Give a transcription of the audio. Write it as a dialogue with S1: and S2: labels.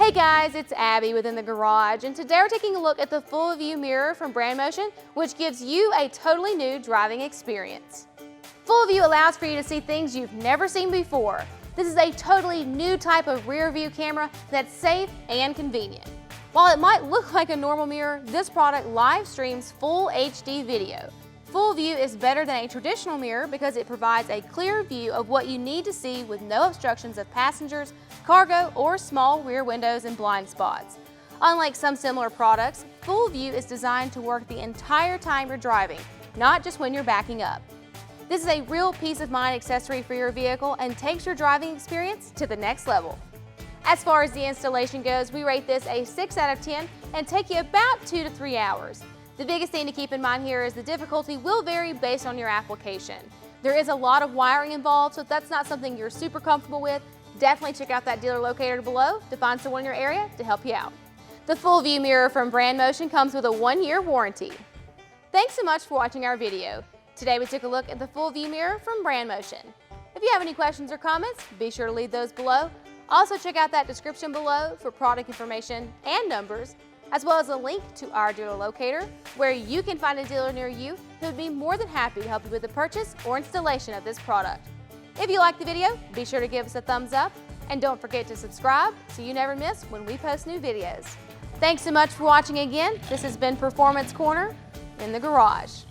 S1: Hey guys, it's Abby within the garage, and today we're taking a look at the FullVUE mirror from BrandMotion, which gives you a totally new driving experience. FullVUE allows for you to see things you've never seen before. This is a totally new type of rear view camera that's safe and convenient. While it might look like a normal mirror, this product live streams full HD video. FullVUE is better than a traditional mirror because it provides a clear view of what you need to see with no obstructions of passengers, cargo, or small rear windows and blind spots. Unlike some similar products, FullVUE is designed to work the entire time you're driving, not just when you're backing up. This is a real peace of mind accessory for your vehicle and takes your driving experience to the next level. As far as the installation goes, we rate this a 6 out of 10 and take you about 2 to 3 hours. The biggest thing to keep in mind here is the difficulty will vary based on your application. There is a lot of wiring involved, so if that's not something you're super comfortable with, definitely check out that dealer locator below to find someone in your area to help you out. The FullVUE mirror from BrandMotion comes with a 1-year warranty. Thanks so much for watching our video. Today we took a look at the FullVUE mirror from BrandMotion. If you have any questions or comments, be sure to leave those below. Also check out that description below for product information and numbers, as well as a link to our dealer locator, where you can find a dealer near you who would be more than happy to help you with the purchase or installation of this product. If you liked the video, be sure to give us a thumbs up, and don't forget to subscribe so you never miss when we post new videos. Thanks so much for watching again. This has been Performance Corner in the Garage.